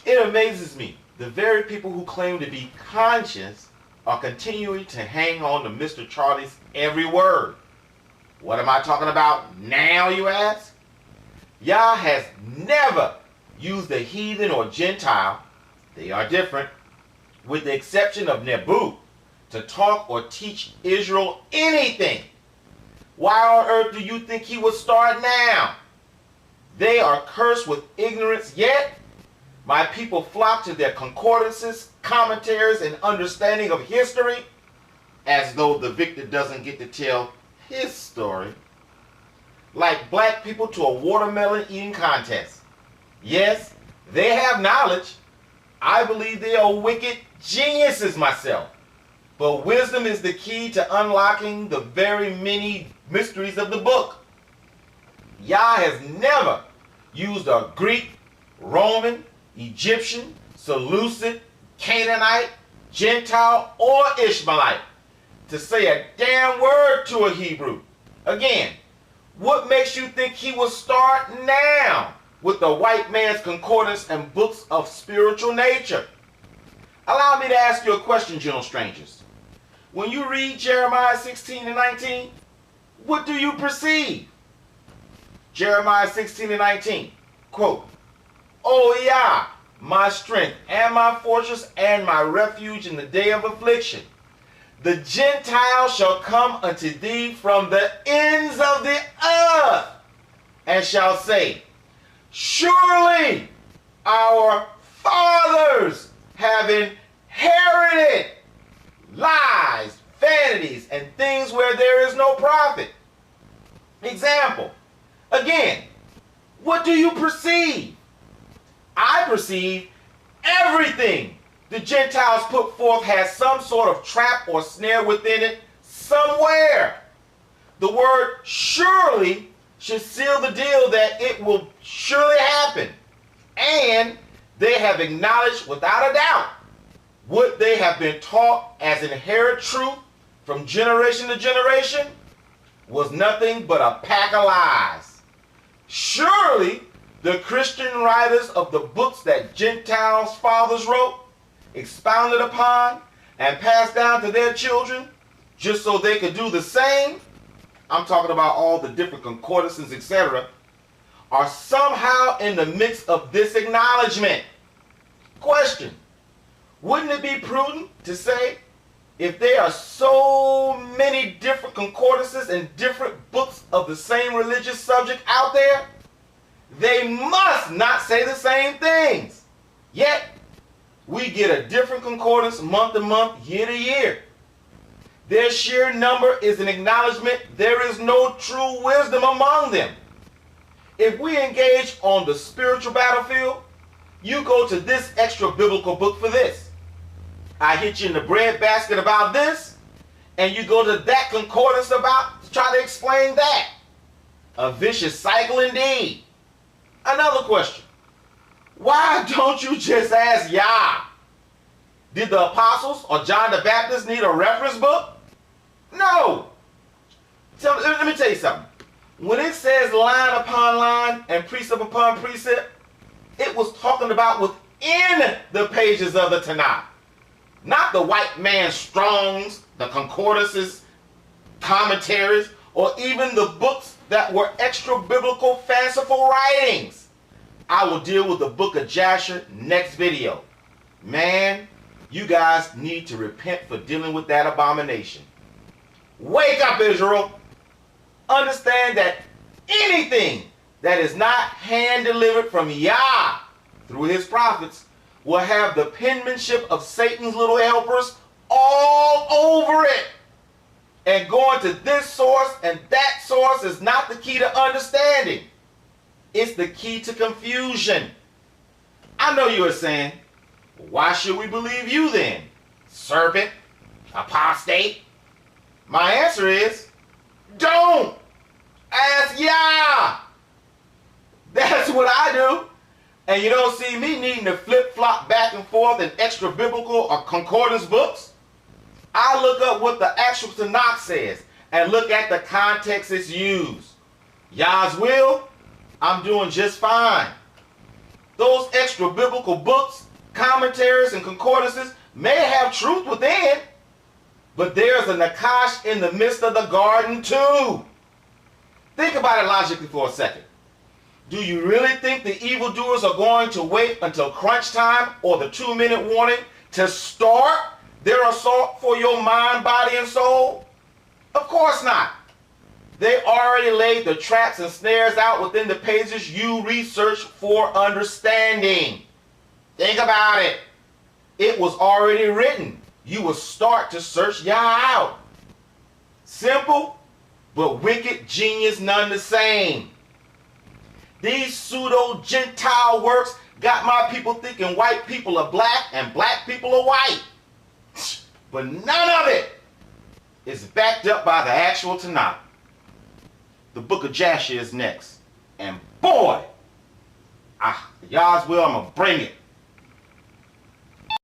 It amazes me. The very people who claim to be conscious are continuing to hang on to Mr. Charlie's every word. What am I talking about now, you ask? Yah has never used a heathen or Gentile, they are different, with the exception of Nebu, to talk or teach Israel anything. Why on earth do you think he would start now? They are cursed with ignorance, yet my people flock to their concordances, commentaries, and understanding of history, as though the victor doesn't get to tell his story. Like black people to a watermelon eating contest. Yes, they have knowledge. I believe they are wicked geniuses myself. But wisdom is the key to unlocking the very many mysteries of the book. Yah has never used a Greek, Roman, Egyptian, Seleucid, Canaanite, Gentile, or Ishmaelite to say a damn word to a Hebrew. Again, what makes you think he will start now with the white man's concordance and books of spiritual nature? Allow me to ask you a question, gentle strangers. When you read Jeremiah 16 and 19, what do you perceive? Jeremiah 16 and 19, quote, O Yah, my strength and my fortress and my refuge in the day of affliction, the Gentiles shall come unto thee from the ends of the earth, and shall say, surely our fathers have inherited lies, vanities, and things where there is no profit. Example, again, what do you perceive? I perceive everything the Gentiles put forth has some sort of trap or snare within it somewhere. The word surely should seal the deal that it will surely happen. And they have acknowledged without a doubt what they have been taught as inherent truth from generation to generation was nothing but a pack of lies. Surely the Christian writers of the books that Gentiles' fathers wrote, expounded upon, and passed down to their children just so they could do the same, I'm talking about all the different concordances, etc., are somehow in the mix of this acknowledgement. Question, wouldn't it be prudent to say, if there are so many different concordances and different books of the same religious subject out there, they must not say the same things. Yet, we get a different concordance month to month, year to year. Their sheer number is an acknowledgement there is no true wisdom among them. If we engage on the spiritual battlefield, you go to this extra biblical book for this. I hit you in the breadbasket about this, and you go to that concordance about to try to explain that. A vicious cycle indeed. Another question. Why don't you just ask Yah? Did the apostles or John the Baptist need a reference book? No. Let me tell you something. When it says line upon line and precept upon precept, it was talking about within the pages of the Tanakh. Not the white man's Strongs, the concordances, commentaries, or even the books that were extra biblical fanciful writings. I will deal with the book of Jasher next video. Man, you guys need to repent for dealing with that abomination. Wake up, Israel. Understand that anything that is not hand-delivered from Yah through his prophets will have the penmanship of Satan's little helpers all over it. And going to this source and that source is not the key to understanding. It's the key to confusion. I know you are saying, why should we believe you then? Serpent? Apostate? My answer is, don't! Ask Yah! That's what I do. And you don't see me needing to flip-flop back and forth in extra biblical or concordance books. I look up what the actual Tanakh says and look at the context it's used. Yah's will, I'm doing just fine. Those extra biblical books, commentaries, and concordances may have truth within, but there's a nakash in the midst of the garden too. Think about it logically for a second. Do you really think the evildoers are going to wait until crunch time or the 2-minute warning to start their assault for your mind, body, and soul? Of course not. They already laid the traps and snares out within the pages you researched for understanding. Think about it. It was already written. You will start to search Yah out. Simple, but wicked, genius, none the same. These pseudo-Gentile works got my people thinking white people are black and black people are white. But none of it is backed up by the actual Tanakh. The book of Jasher is next. And boy, Yah's will, I'm going to bring it.